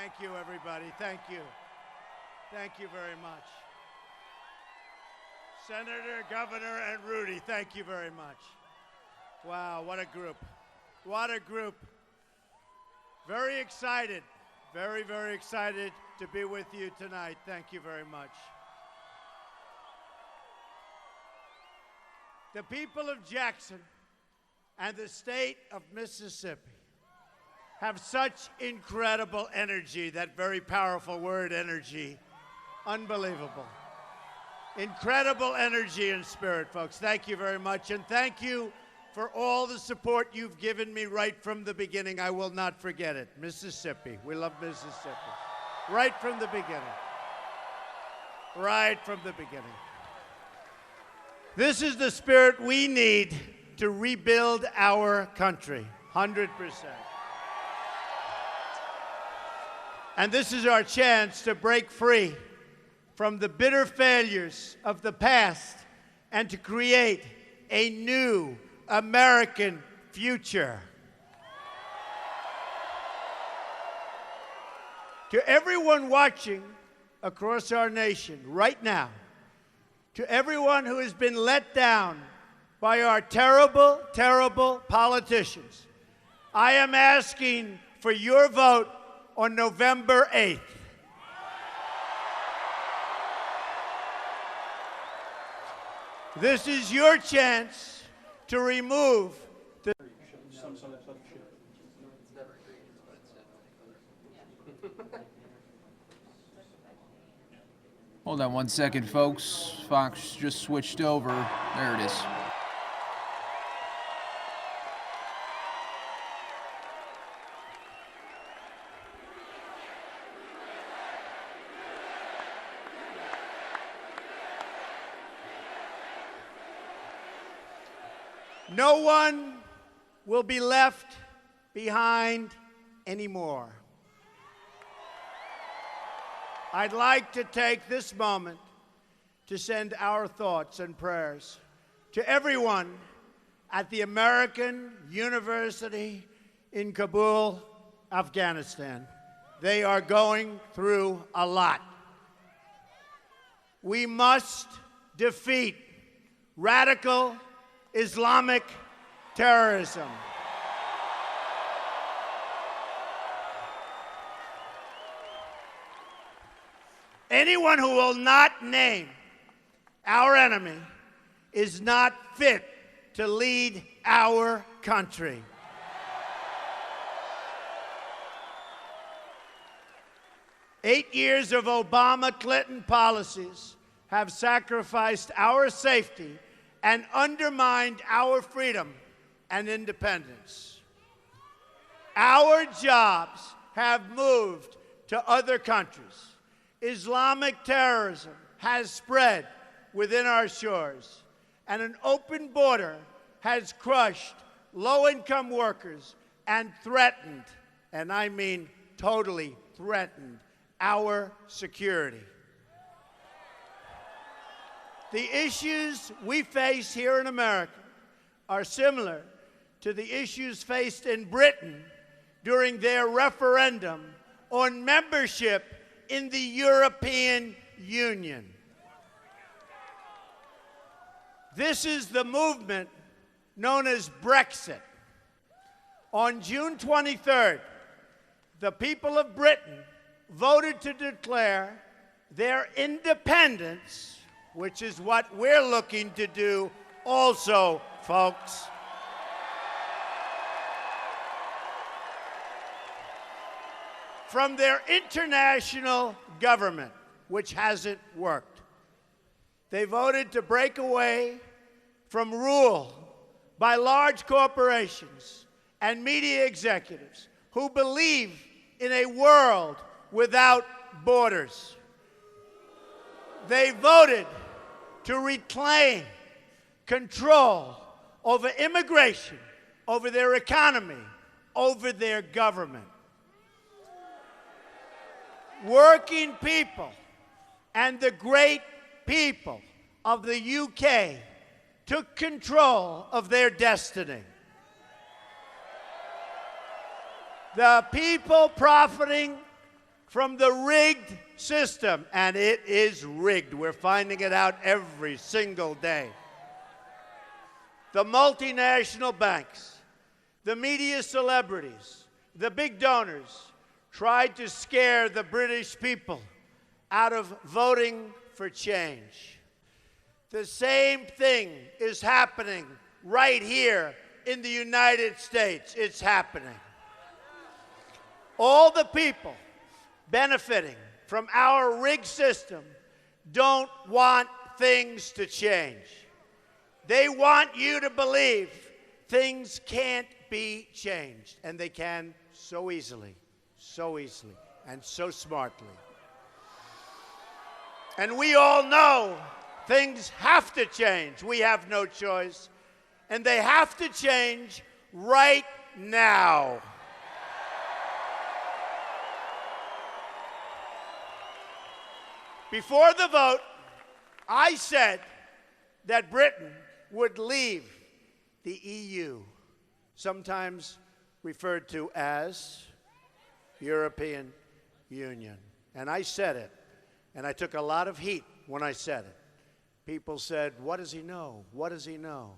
Thank you, everybody. Thank you. Thank you very much. Senator, Governor, and Rudy, thank you very much. Wow, what a group. What a group. Very excited. Very, very excited to be with you tonight. Thank you very much. The people of Jackson and the state of Mississippi have such incredible energy, that very powerful word, energy. Unbelievable. Incredible energy and spirit, folks. Thank you very much, and thank you for all the support you've given me right from the beginning. I will not forget it. Mississippi. We love Mississippi. Right from the beginning. Right from the beginning. This is the spirit we need to rebuild our country, 100%. And this is our chance to break free from the bitter failures of the past and to create a new American future. To everyone watching across our nation right now, to everyone who has been let down by our terrible, terrible politicians, I am asking for your vote on November 8th. This is your chance to remove the... Hold on one second, folks. Fox just switched over. There it is. No one will be left behind anymore. I'd like to take this moment to send our thoughts and prayers to everyone at the American University in Kabul, Afghanistan. They are going through a lot. We must defeat radical Islamic terrorism. Anyone who will not name our enemy is not fit to lead our country. Eight years of Obama-Clinton policies have sacrificed our safety and undermined our freedom and independence. Our jobs have moved to other countries. Islamic terrorism has spread within our shores, and an open border has crushed low-income workers and threatened, and I mean totally threatened, our security. The issues we face here in America are similar to the issues faced in Britain during their referendum on membership in the European Union. This is the movement known as Brexit. On June 23rd, the people of Britain voted to declare their independence, which is what we're looking to do also, folks. From their international government, which hasn't worked. They voted to break away from rule by large corporations and media executives who believe in a world without borders. They voted to reclaim control over immigration, over their economy, over their government. Working people and the great people of the UK took control of their destiny. The people profiting from the rigged system, and it is rigged. We're finding it out every single day. The multinational banks, the media celebrities, the big donors tried to scare the British people out of voting for change. The same thing is happening right here in the United States. It's happening. All the people benefiting from our rigged system don't want things to change. They want you to believe things can't be changed, and they can so easily, and so smartly. And we all know things have to change. We have no choice. And they have to change right now. Before the vote, I said that Britain would leave the EU, sometimes referred to as European Union. And I said it, and I took a lot of heat when I said it. People said, what does he know? What does he know?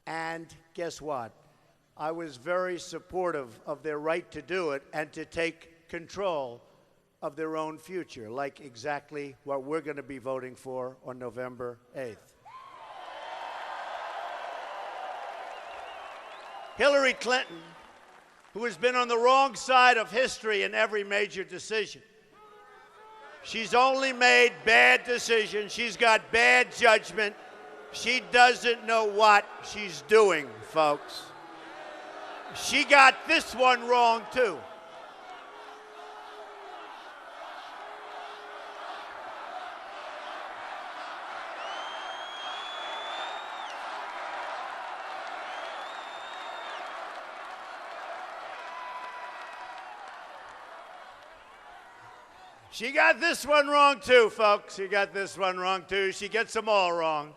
And guess what? I was very supportive of their right to do it and to take control of their own future, like exactly what we're going to be voting for on November 8th. Hillary Clinton, who has been on the wrong side of history in every major decision. She's only made bad decisions. She's got bad judgment. She doesn't know what she's doing, folks. She got this one wrong, too. She got this one wrong, too, folks. She got this one wrong, too. She gets them all wrong.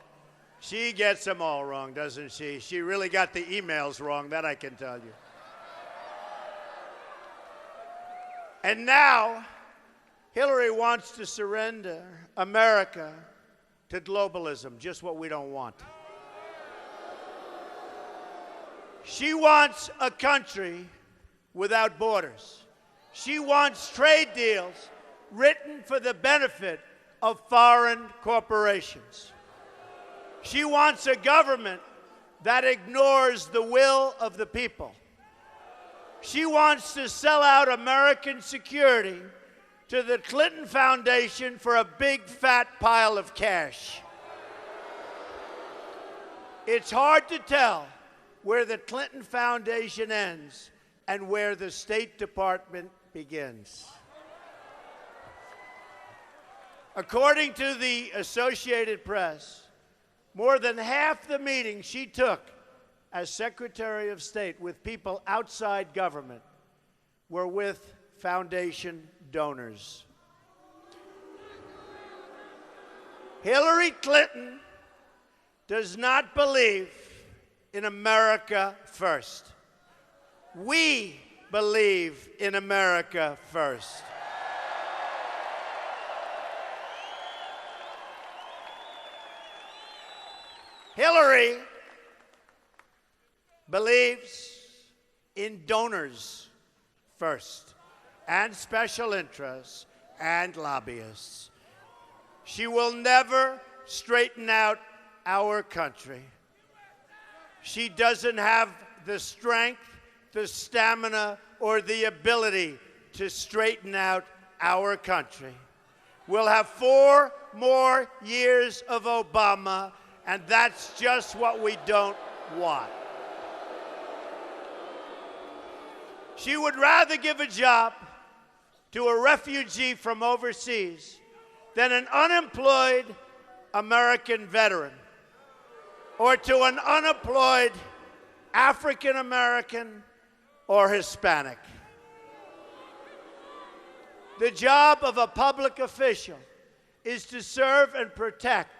She gets them all wrong, doesn't she? She really got the emails wrong, that I can tell you. And now, Hillary wants to surrender America to globalism, just what we don't want. She wants a country without borders. She wants trade deals written for the benefit of foreign corporations. She wants a government that ignores the will of the people. She wants to sell out American security to the Clinton Foundation for a big fat pile of cash. It's hard to tell where the Clinton Foundation ends and where the State Department begins. According to the Associated Press, more than half the meetings she took as Secretary of State with people outside government were with foundation donors. Hillary Clinton does not believe in America first. We believe in America first. Hillary believes in donors first, and special interests, and lobbyists. She will never straighten out our country. She doesn't have the strength, the stamina, or the ability to straighten out our country. We'll have 4 more years of Obama, and that's just what we don't want. She would rather give a job to a refugee from overseas than an unemployed American veteran or to an unemployed African American or Hispanic. The job of a public official is to serve and protect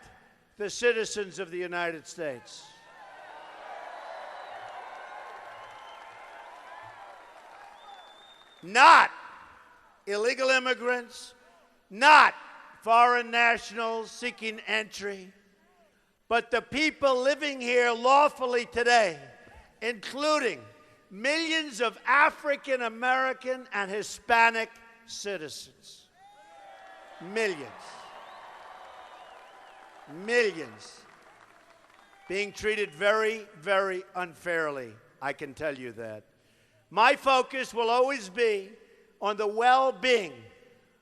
the citizens of the United States. Not illegal immigrants, not foreign nationals seeking entry, but the people living here lawfully today, including millions of African American and Hispanic citizens. Millions. Millions. Being treated very, very unfairly, I can tell you that. My focus will always be on the well-being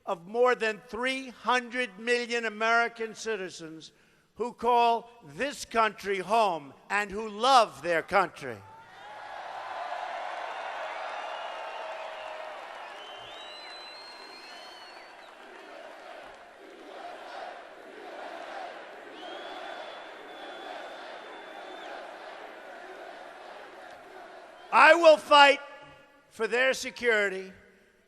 of more than 300 million American citizens who call this country home and who love their country. I will fight for their security.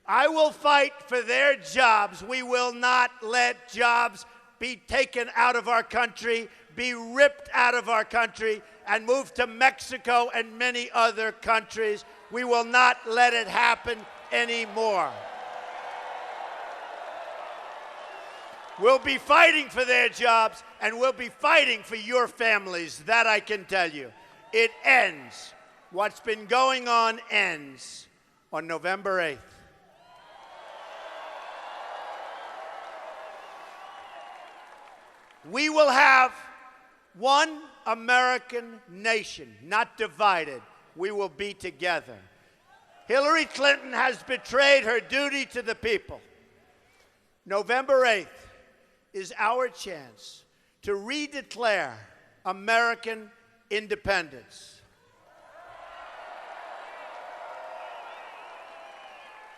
I will fight for their jobs. We will not let jobs be taken out of our country, be ripped out of our country, and moved to Mexico and many other countries. We will not let it happen anymore. We'll be fighting for their jobs, and we'll be fighting for your families. That I can tell you. It ends. What's been going on ends on November 8th. We will have one American nation, not divided. We will be together. Hillary Clinton has betrayed her duty to the people. November 8th is our chance to redeclare American independence.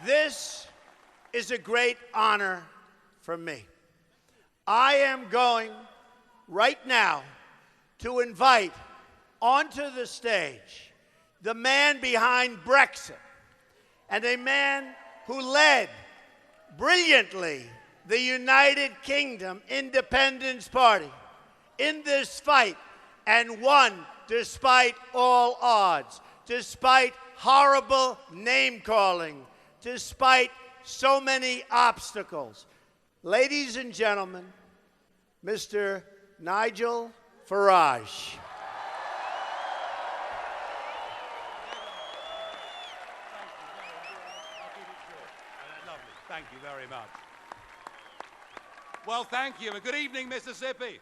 This is a great honor for me. I am going right now to invite onto the stage the man behind Brexit and a man who led brilliantly the United Kingdom Independence Party in this fight and won despite all odds, despite horrible name-calling, despite so many obstacles. Ladies and gentlemen, Mr. Nigel Farage. Lovely. Thank you very much. Well, thank you, and good evening, Mississippi.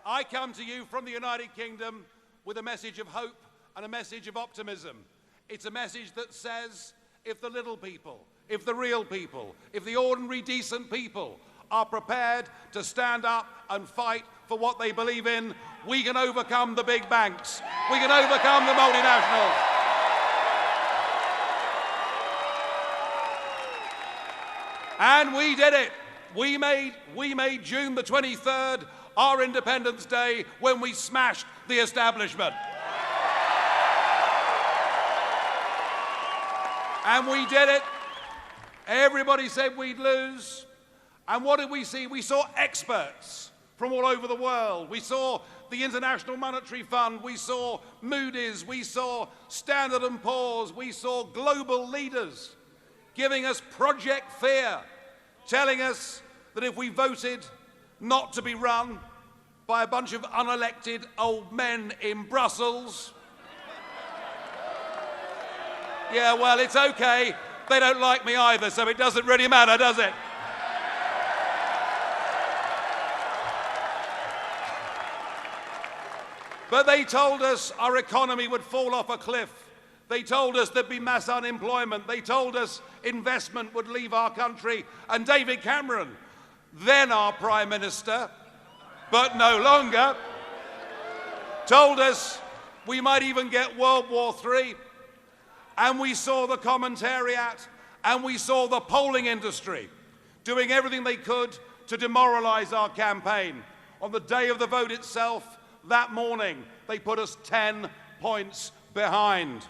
I come to you from the United Kingdom with a message of hope and a message of optimism. It's a message that says, if the little people, if the real people, if the ordinary decent people are prepared to stand up and fight for what they believe in, we can overcome the big banks. We can overcome the multinationals. And we did it. We made June the 23rd our Independence Day when we smashed the establishment. And we did it. Everybody said we'd lose. And what did we see? We saw experts from all over the world. We saw the International Monetary Fund. We saw Moody's. We saw Standard & Poor's. We saw global leaders giving us Project Fear, telling us that if we voted not to be run by a bunch of unelected old men in Brussels, yeah, well, it's okay. They don't like me either, so it doesn't really matter, does it? But they told us our economy would fall off a cliff. They told us there'd be mass unemployment. They told us investment would leave our country. And David Cameron, then our Prime Minister, but no longer, told us we might even get World War III. And we saw the commentariat and we saw the polling industry doing everything they could to demoralize our campaign. On the day of the vote itself, that morning, they put us 10 points behind.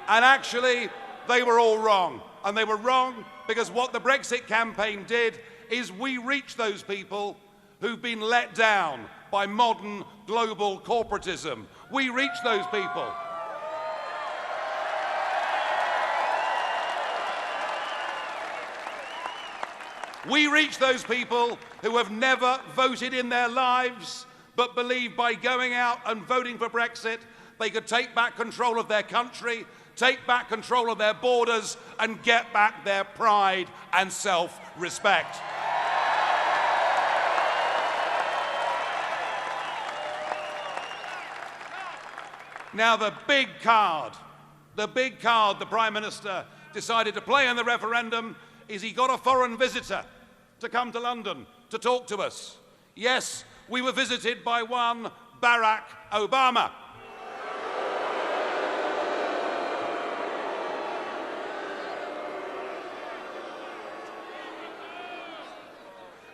And actually, they were all wrong. And they were wrong because what the Brexit campaign did is we reached those people who've been let down by modern global corporatism. We reached those people. We reach those people who have never voted in their lives, but believe by going out and voting for Brexit, they could take back control of their country, take back control of their borders, and get back their pride and self-respect. Now, the big card the Prime Minister decided to play in the referendum is he got a foreign visitor to come to London to talk to us. Yes, we were visited by one Barack Obama.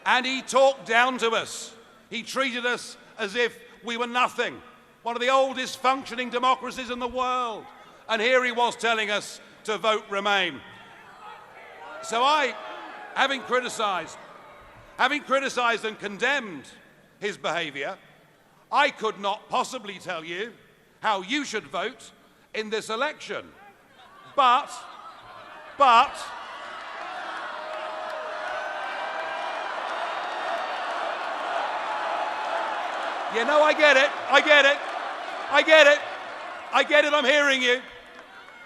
And he talked down to us. He treated us as if we were nothing. One of the oldest functioning democracies in the world. And here he was telling us to vote Remain. So I, having criticised and condemned his behaviour, I could not possibly tell you how you should vote in this election. But, you know, I get it, I'm hearing you.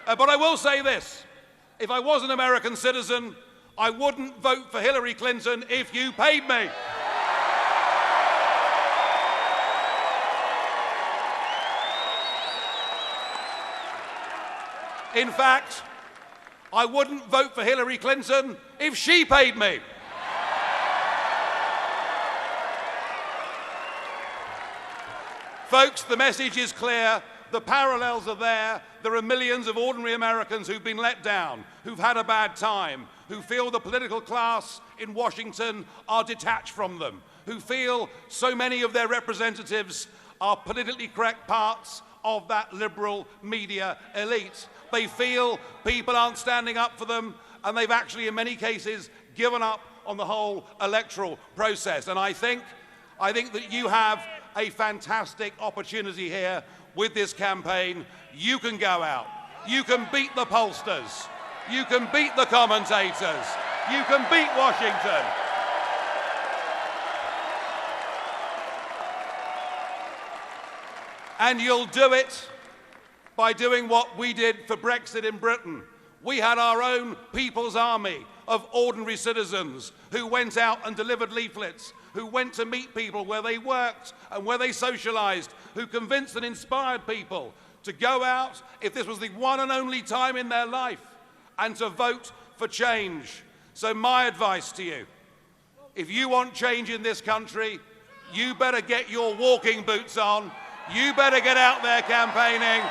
But I will say this, if I was an American citizen, I wouldn't vote for Hillary Clinton if you paid me. In fact, I wouldn't vote for Hillary Clinton if she paid me. Folks, the message is clear. The parallels are there. There are millions of ordinary Americans who've been let down, who've had a bad time, who feel the political class in Washington are detached from them, who feel so many of their representatives are politically correct parts of that liberal media elite. They feel people aren't standing up for them, and they've actually, in many cases, given up on the whole electoral process. And I think that you have a fantastic opportunity here with this campaign. You can go out. You can beat the pollsters. You can beat the commentators. You can beat Washington. And you'll do it by doing what we did for Brexit in Britain. We had our own People's Army of ordinary citizens who went out and delivered leaflets, who went to meet people where they worked and where they socialised, who convinced and inspired people to go out, if this was the one and only time in their life, and to vote for change. So my advice to you, if you want change in this country, you better get your walking boots on, you better get out there campaigning.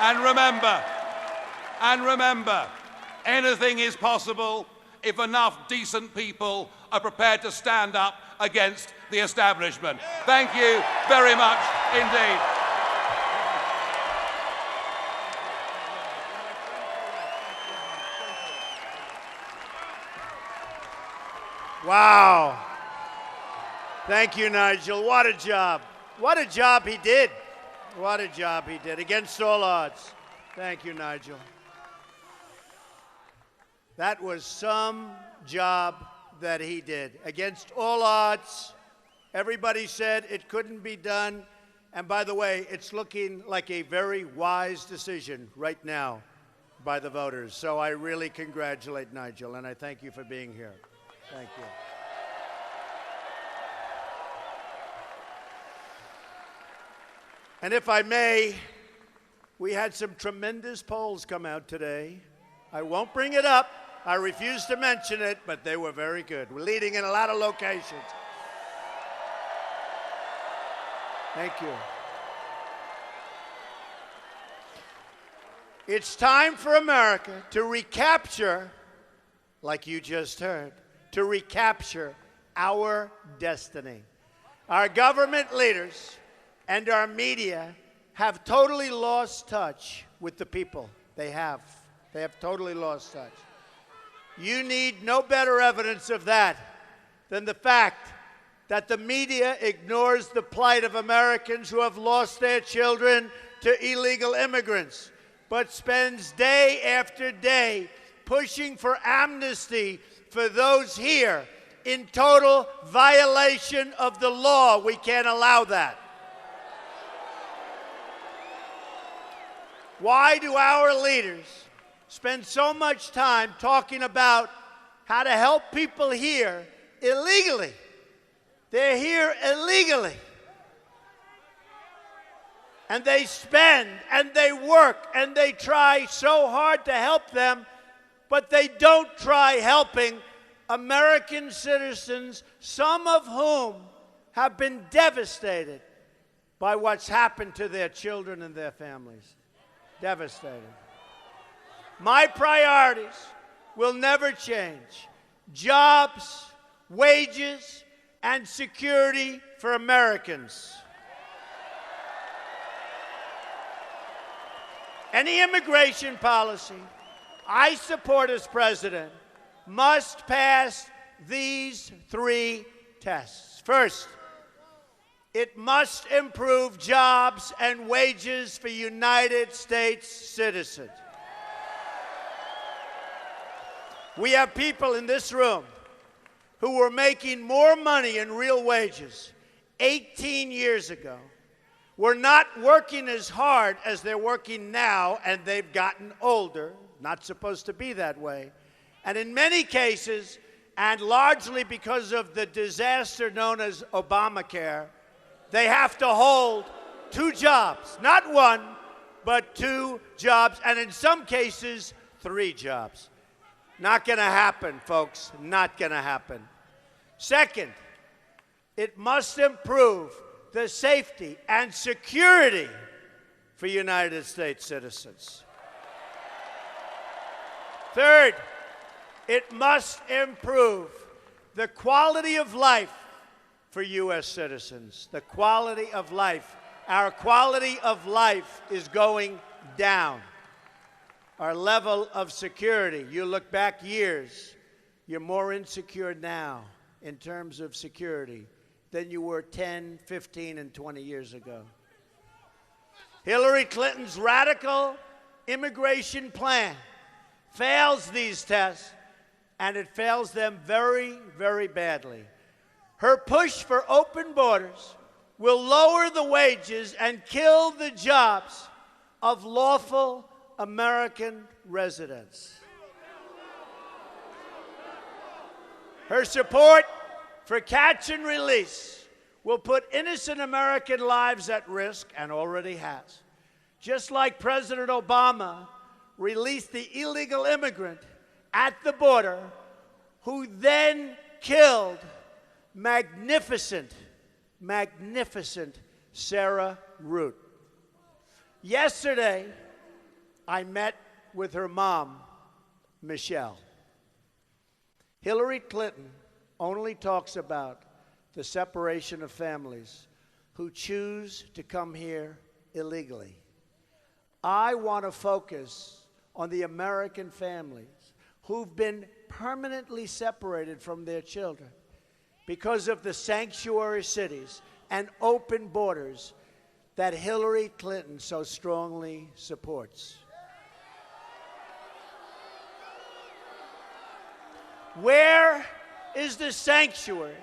And remember, anything is possible if enough decent people are prepared to stand up against the establishment. Thank you very much indeed. Wow. Thank you, Nigel. What a job. What a job he did. What a job he did, against all odds. Thank you, Nigel. That was some job that he did. Against all odds, everybody said it couldn't be done. And by the way, it's looking like a very wise decision right now by the voters. So I really congratulate Nigel, and I thank you for being here. Thank you. And if I may, we had some tremendous polls come out today. I won't bring it up. I refuse to mention it, but they were very good. We're leading in a lot of locations. Thank you. It's time for America to recapture, like you just heard, to recapture our destiny. Our government leaders and our media have totally lost touch with the people. They have totally lost touch. You need no better evidence of that than the fact that the media ignores the plight of Americans who have lost their children to illegal immigrants, but spends day after day pushing for amnesty for those here in total violation of the law. We can't allow that. Why do our leaders spend so much time talking about how to help people here illegally? They're here illegally. And they spend and they work and they try so hard to help them, but they don't try helping American citizens, some of whom have been devastated by what's happened to their children and their families. Devastated. My priorities will never change. Jobs, wages, and security for Americans. Any immigration policy I support as president must pass these three tests. First, it must improve jobs and wages for United States citizens. We have people in this room who were making more money in real wages 18 years ago, were not working as hard as they're working now, and they've gotten older. Not supposed to be that way. And in many cases, and largely because of the disaster known as Obamacare, they have to hold 2 jobs. Not 1, but 2 jobs, and in some cases, 3 jobs. Not going to happen, folks. Not going to happen. Second, it must improve the safety and security for United States citizens. Third, it must improve the quality of life for U.S. citizens. The quality of life. Our quality of life is going down. Our level of security, you look back years, you're more insecure now in terms of security than you were 10, 15, and 20 years ago. Hillary Clinton's radical immigration plan fails these tests, and it fails them very, very badly. Her push for open borders will lower the wages and kill the jobs of lawful American residents. Her support for catch and release will put innocent American lives at risk, and already has. Just like President Obama released the illegal immigrant at the border who then killed magnificent Sarah Root. Yesterday, I met with her mom, Michelle. Hillary Clinton only talks about the separation of families who choose to come here illegally. I want to focus on the American families who've been permanently separated from their children because of the sanctuary cities and open borders that Hillary Clinton so strongly supports. Where is the sanctuary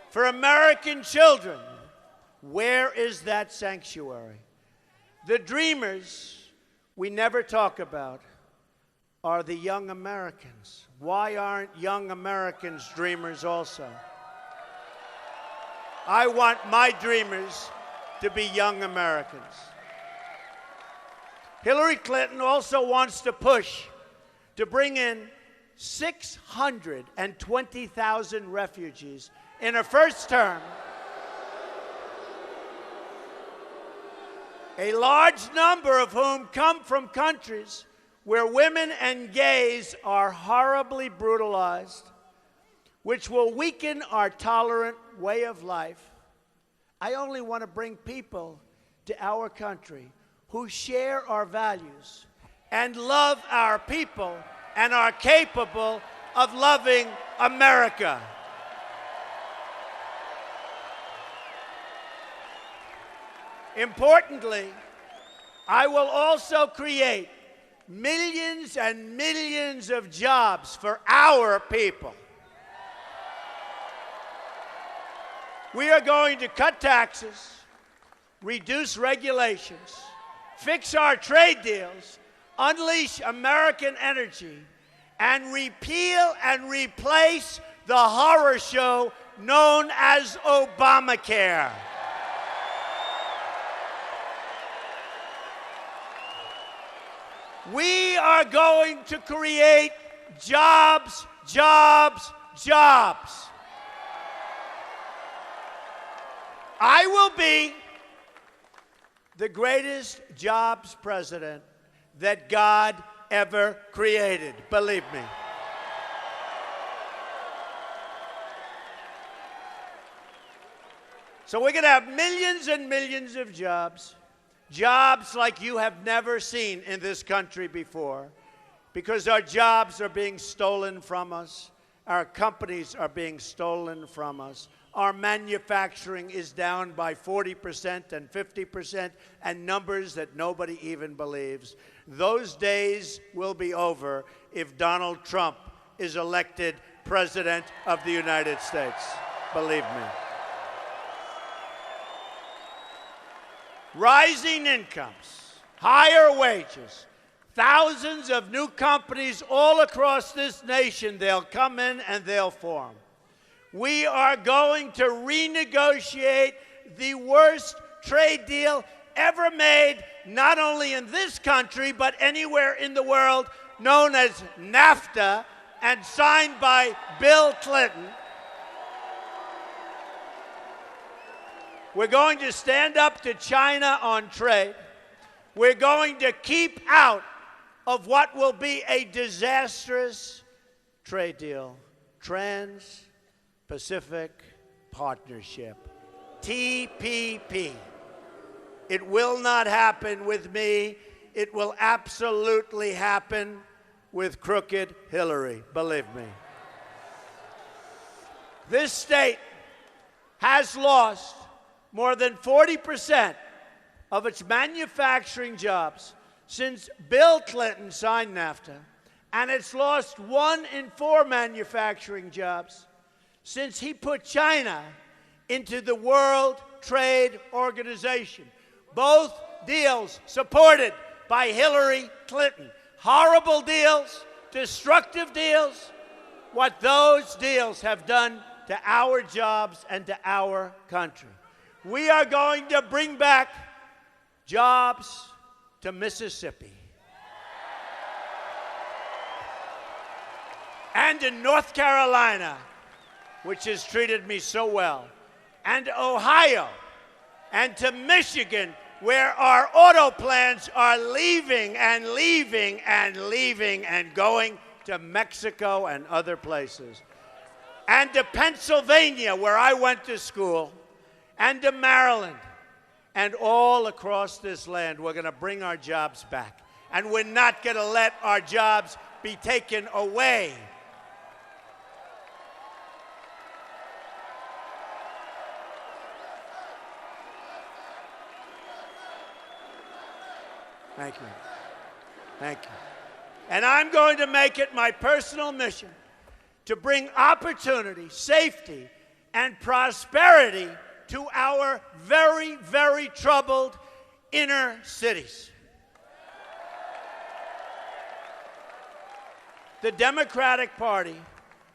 for American children? Where is that sanctuary? The dreamers we never talk about are the young Americans. Why aren't young Americans dreamers also? I want my dreamers to be young Americans. Hillary Clinton also wants to push to bring in 620,000 refugees in her first term, a large number of whom come from countries where women and gays are horribly brutalized, which will weaken our tolerant way of life. I only want to bring people to our country who share our values and love our people and are capable of loving America. Importantly, I will also create millions and millions of jobs for our people. We are going to cut taxes, reduce regulations, fix our trade deals, unleash American energy, and repeal and replace the horror show known as Obamacare. We are going to create jobs, jobs, jobs. I will be the greatest jobs president that God ever created, believe me. So we're going to have millions and millions of jobs. Jobs like you have never seen in this country before, because our jobs are being stolen from us. Our companies are being stolen from us. Our manufacturing is down by 40% and 50%, and numbers that nobody even believes. Those days will be over if Donald Trump is elected President of the United States. Believe me. Rising incomes, higher wages, thousands of new companies all across this nation. They'll come in and they'll form. We are going to renegotiate the worst trade deal ever made, not only in this country, but anywhere in the world, known as NAFTA, and signed by Bill Clinton. We're going to stand up to China on trade. We're going to keep out of what will be a disastrous trade deal, Trans-Pacific Partnership, TPP. It will not happen with me. It will absolutely happen with crooked Hillary, believe me. This state has lost more than 40% of its manufacturing jobs since Bill Clinton signed NAFTA, and it's lost 1 in 4 manufacturing jobs since he put China into the World Trade Organization. Both deals supported by Hillary Clinton. Horrible deals, destructive deals. What those deals have done to our jobs and to our country. We are going to bring back jobs to Mississippi and in North Carolina, which has treated me so well, and Ohio, and to Michigan, where our auto plants are leaving and leaving and leaving and going to Mexico and other places, and to Pennsylvania, where I went to school, and to Maryland, and all across this land. We're going to bring our jobs back, and we're not going to let our jobs be taken away. Thank you. Thank you. And I'm going to make it my personal mission to bring opportunity, safety, and prosperity to our very, very troubled inner cities. The Democratic Party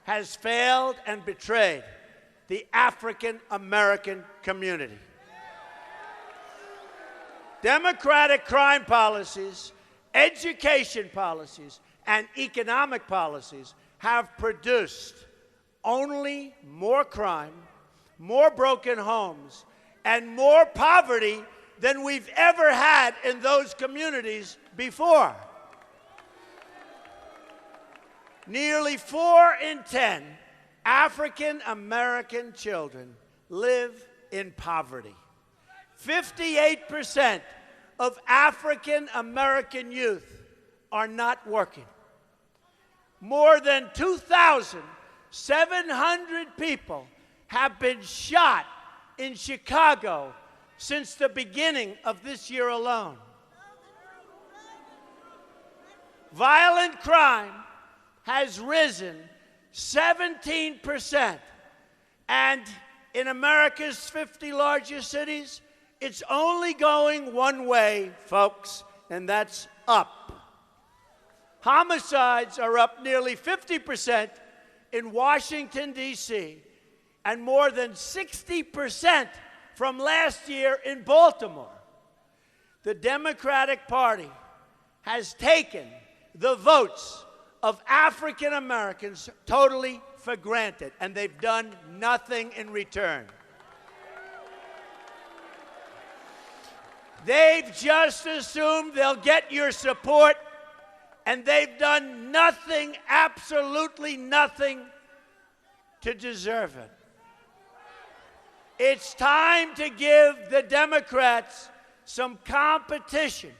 has failed and betrayed the African American community. Democratic crime policies, education policies, and economic policies have produced only more crime, more broken homes, and more poverty than we've ever had in those communities before. Nearly 4 in 10 African American children live in poverty. 58% of African American youth are not working. More than 2,700 people have been shot in Chicago since the beginning of this year alone. violent crime has risen 17%. And in America's 50 largest cities, it's only going one way, folks, and that's up. Homicides are up nearly 50% in Washington, D.C., and more than 60% from last year in Baltimore. The Democratic Party has taken the votes of African Americans totally for granted, and they've done nothing in return. They've just assumed they'll get your support, and they've done nothing, absolutely nothing, to deserve it. It's time to give the Democrats some competition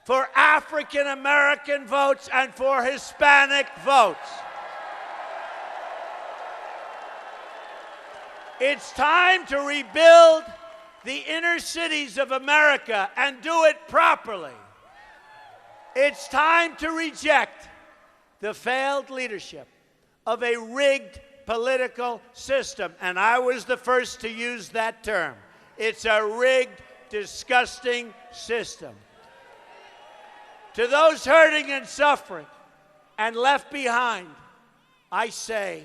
for African American votes and for Hispanic votes. It's time to rebuild the inner cities of America and do it properly. It's time to reject the failed leadership of a rigged political system. And I was the first to use that term. It's a rigged, disgusting system. To those hurting and suffering and left behind, I say,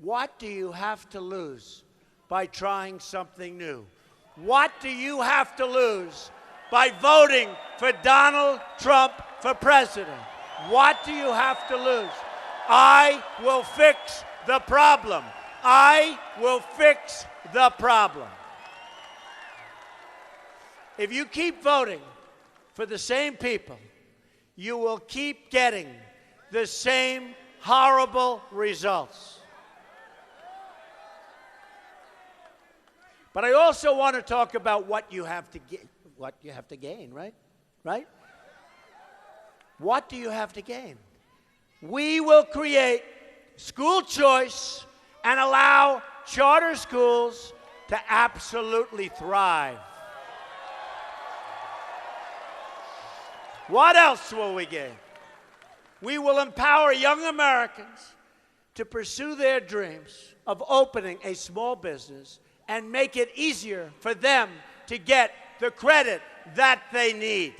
what do you have to lose by trying something new? What do you have to lose by voting for Donald Trump for president? What do you have to lose? I will fix the problem. I will fix the problem. If you keep voting for the same people, you will keep getting the same horrible results. But I also want to talk about what you have to gain, right? Right? What do you have to gain? We will create school choice and allow charter schools to absolutely thrive. What else will we gain? We will empower young Americans to pursue their dreams of opening a small business and make it easier for them to get the credit that they need.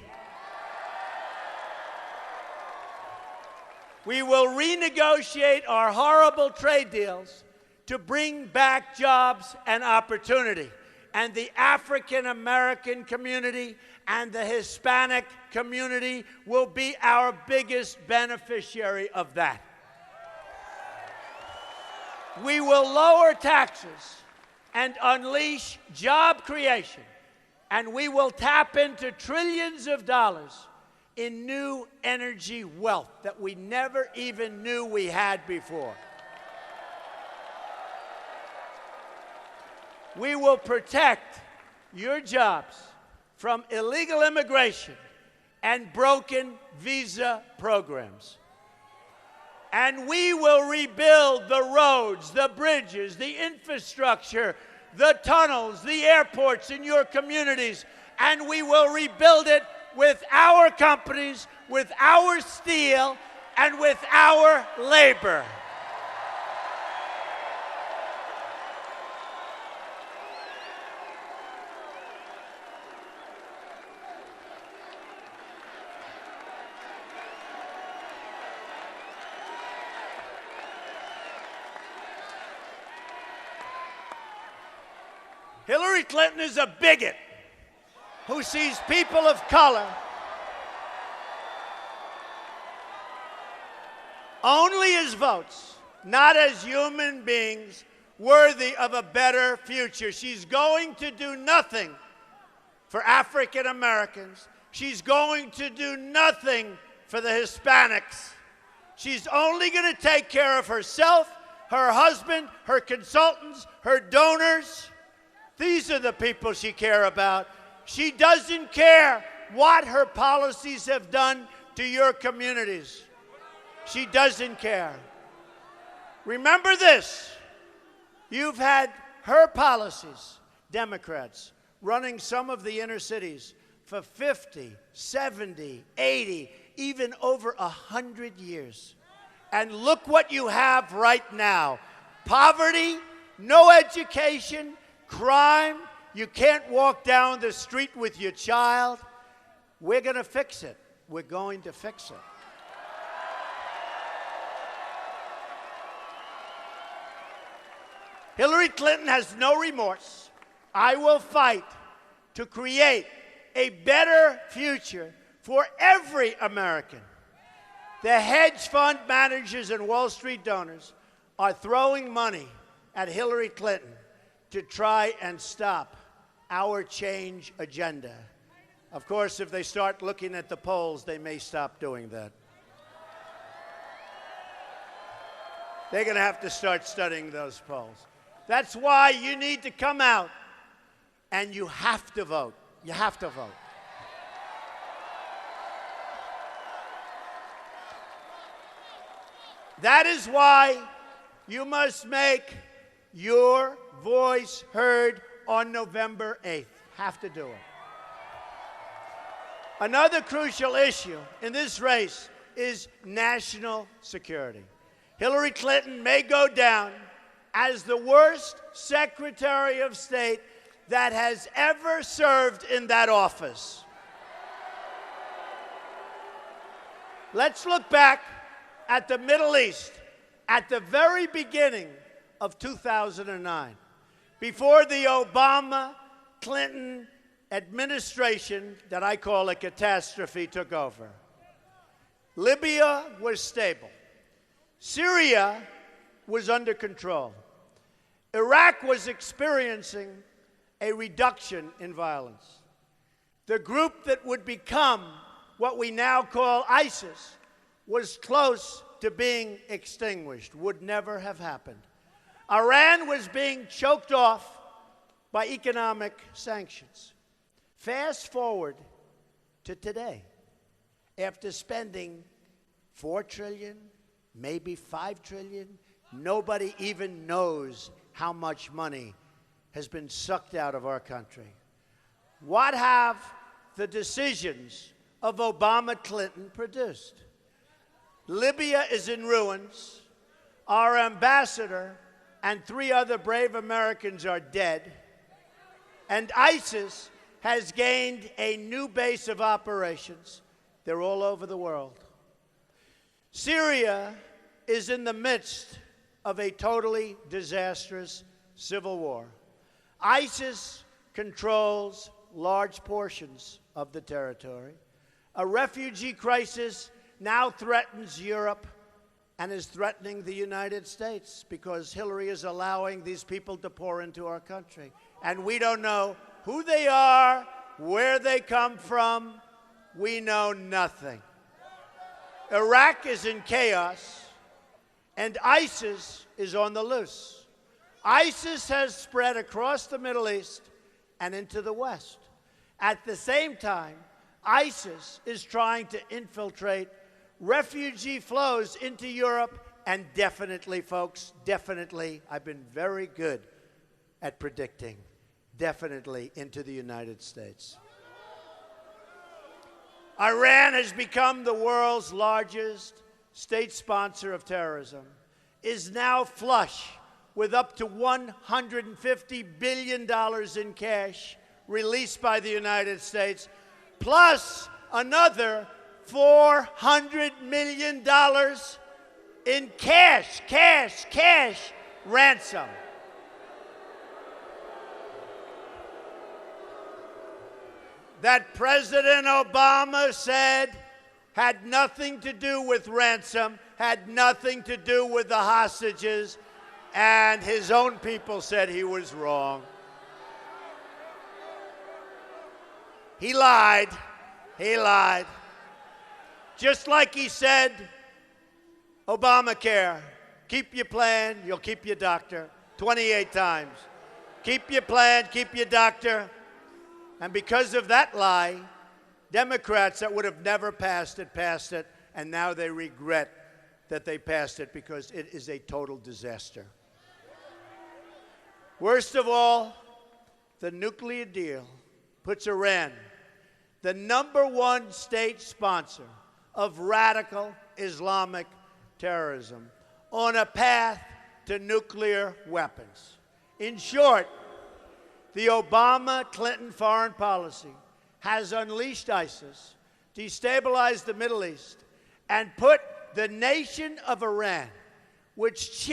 We will renegotiate our horrible trade deals to bring back jobs and opportunity. And the African American community and the Hispanic community will be our biggest beneficiary of that. We will lower taxes and unleash job creation, and we will tap into trillions of dollars in new energy wealth that we never even knew we had before. We will protect your jobs from illegal immigration and broken visa programs. And we will rebuild the roads, the bridges, the infrastructure, the tunnels, the airports in your communities. And we will rebuild it with our companies, with our steel, and with our labor. Hillary Clinton is a bigot who sees people of color only as votes, not as human beings worthy of a better future. She's going to do nothing for African Americans. She's going to do nothing for the Hispanics. She's only going to take care of herself, her husband, her consultants, her donors. These are the people she cares about. She doesn't care what her policies have done to your communities. She doesn't care. Remember this. You've had her policies, Democrats, running some of the inner cities for 50, 70, 80, even over 100 years. And look what you have right now. Poverty, no education, crime. You can't walk down the street with your child. We're going to fix it. We're going to fix it. Hillary Clinton has no remorse. I will fight to create a better future for every American. The hedge fund managers and Wall Street donors are throwing money at Hillary Clinton to try and stop our change agenda. Of course, if they start looking at the polls, they may stop doing that. They're going to have to start studying those polls. That's why you need to come out and you have to vote. You have to vote. That is why you must make your voice heard on November 8th. Have to do it. Another crucial issue in this race is national security. Hillary Clinton may go down as the worst Secretary of State that has ever served in that office. Let's look back at the Middle East at the very beginning of 2009, before the Obama-Clinton administration that I call a catastrophe took over. Libya was stable. Syria was under control. Iraq was experiencing a reduction in violence. The group that would become what we now call ISIS was close to being extinguished, would never have happened. Iran was being choked off by economic sanctions. Fast forward to today, after spending $4 trillion, maybe $5 trillion, nobody even knows how much money has been sucked out of our country. What have the decisions of Obama-Clinton produced? Libya is in ruins. Our ambassador and 3 other brave Americans are dead. And ISIS has gained a new base of operations. They're all over the world. Syria is in the midst of a totally disastrous civil war. ISIS controls large portions of the territory. A refugee crisis now threatens Europe and is threatening the United States because Hillary is allowing these people to pour into our country. And we don't know who they are, where they come from. We know nothing. Iraq is in chaos, and ISIS is on the loose. ISIS has spread across the Middle East and into the West. At the same time, ISIS is trying to infiltrate refugee flows into Europe, and definitely, folks, definitely, I've been very good at predicting, definitely into the United States. Iran has become the world's largest state sponsor of terrorism, is now flush with up to $150 billion in cash released by the United States, plus another $400 million in cash ransom. That President Obama said had nothing to do with ransom, had nothing to do with the hostages, and his own people said he was wrong. He lied. He lied. Just like he said, Obamacare, keep your plan, you'll keep your doctor, 28 times. Keep your plan, keep your doctor. And because of that lie, Democrats that would have never passed it, and now they regret that they passed it because it is a total disaster. Worst of all, the nuclear deal puts Iran, the #1 state sponsor of radical Islamic terrorism on a path to nuclear weapons. In short, the Obama-Clinton foreign policy has unleashed ISIS, destabilized the Middle East, and put the nation of Iran, which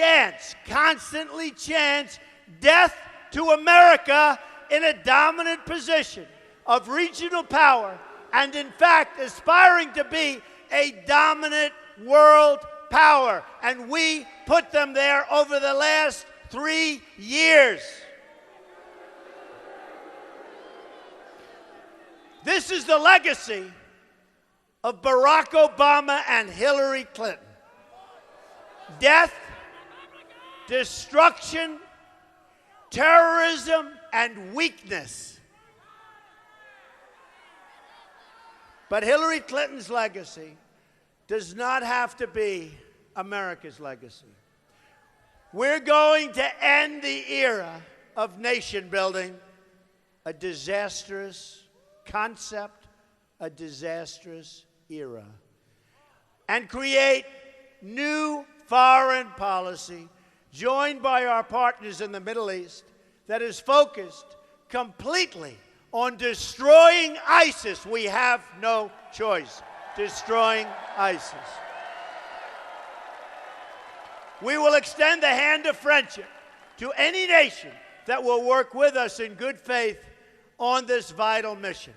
constantly chants death to America, in a dominant position of regional power, and in fact aspiring to be a dominant world power. And we put them there over the last 3 years. This is the legacy of Barack Obama and Hillary Clinton. Death, destruction, terrorism, and weakness. But Hillary Clinton's legacy does not have to be America's legacy. We're going to end the era of nation building, a disastrous concept, a disastrous era, and create new foreign policy joined by our partners in the Middle East that is focused completely on destroying ISIS. We have no choice. Destroying ISIS. We will extend the hand of friendship to any nation that will work with us in good faith on this vital mission.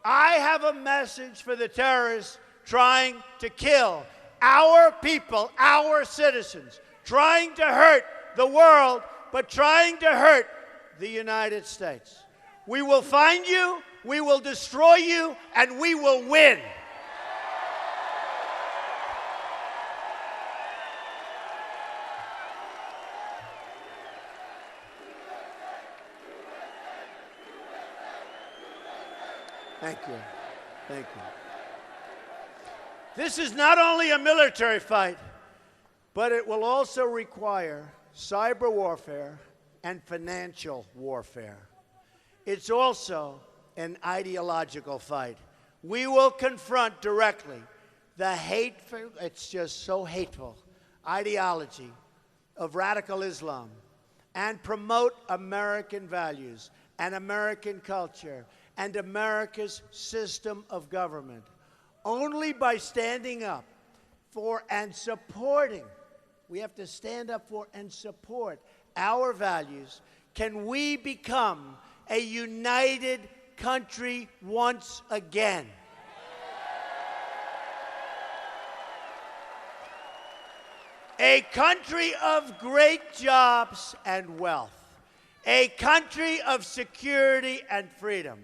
I have a message for the terrorists trying to kill our people, our citizens, trying to hurt the world, but trying to hurt the United States. We will find you, we will destroy you, and we will win. Thank you. Thank you. This is not only a military fight, but it will also require cyber warfare and financial warfare. It's also an ideological fight. We will confront directly the hateful, it's just so hateful, ideology of radical Islam and promote American values and American culture and America's system of government. Only by standing up for and supporting, we have to stand up for and support our values, can we become a united country once again. A country of great jobs and wealth. A country of security and freedom.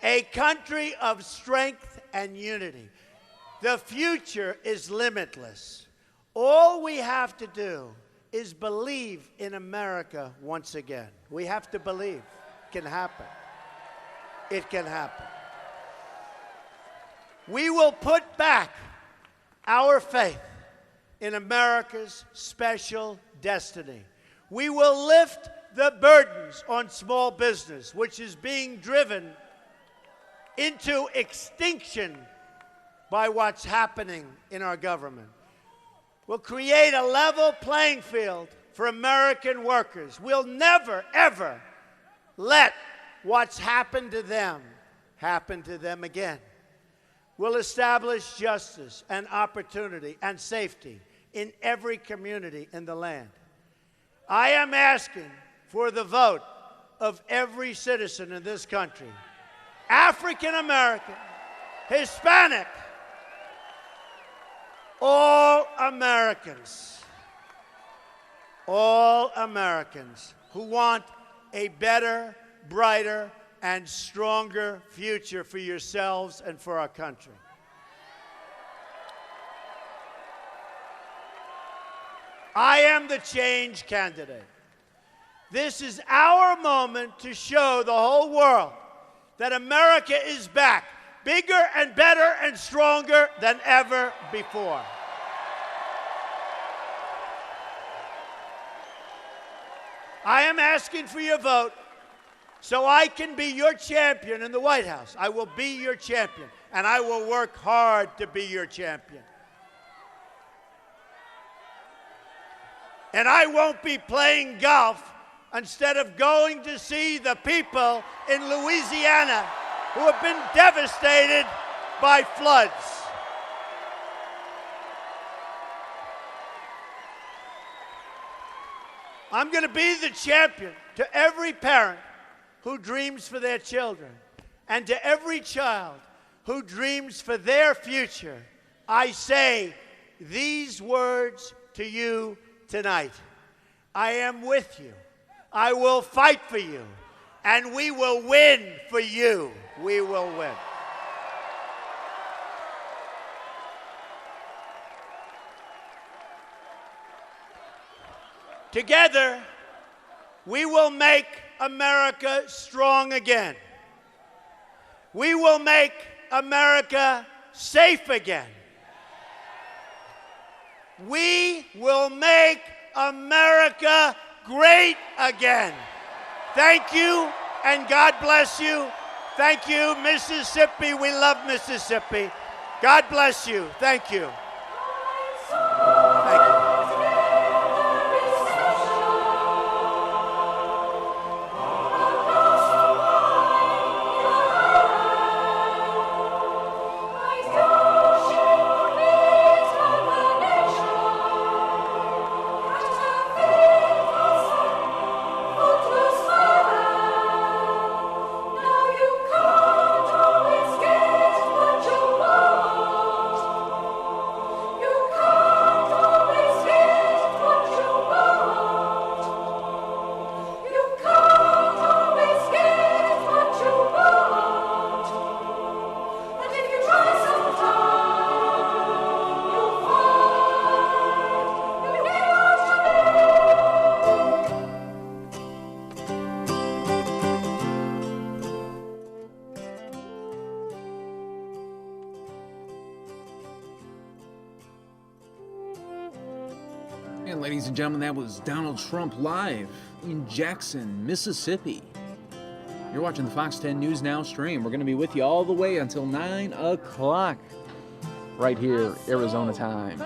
A country of strength and unity. The future is limitless. All we have to do is believe in America once again. We have to believe. It can happen. It can happen. We will put back our faith in America's special destiny. We will lift the burdens on small business, which is being driven into extinction by what's happening in our government. We'll create a level playing field for American workers. We'll never, ever let what's happened to them happen to them again. We'll establish justice and opportunity and safety in every community in the land. I am asking for the vote of every citizen in this country, African American, Hispanic, all Americans who want a better, brighter, and stronger future for yourselves and for our country. I am the change candidate. This is our moment to show the whole world that America is back, bigger and better and stronger than ever before. I am asking for your vote so I can be your champion in the White House. I will be your champion, and I will work hard to be your champion. And I won't be playing golf instead of going to see the people in Louisiana who have been devastated by floods. I'm going to be the champion to every parent who dreams for their children, and to every child who dreams for their future. I say these words to you tonight. I am with you. I will fight for you. And we will win for you. We will win. Together, we will make America strong again. We will make America safe again. We will make America great again. Thank you, and God bless you. Thank you, Mississippi. We love Mississippi. God bless you. Thank you. Thank you. And ladies and gentlemen, that was Donald Trump live in Jackson, Mississippi. You're watching the Fox 10 News Now stream. We're going to be with you all the way until 9 o'clock right here, Arizona time.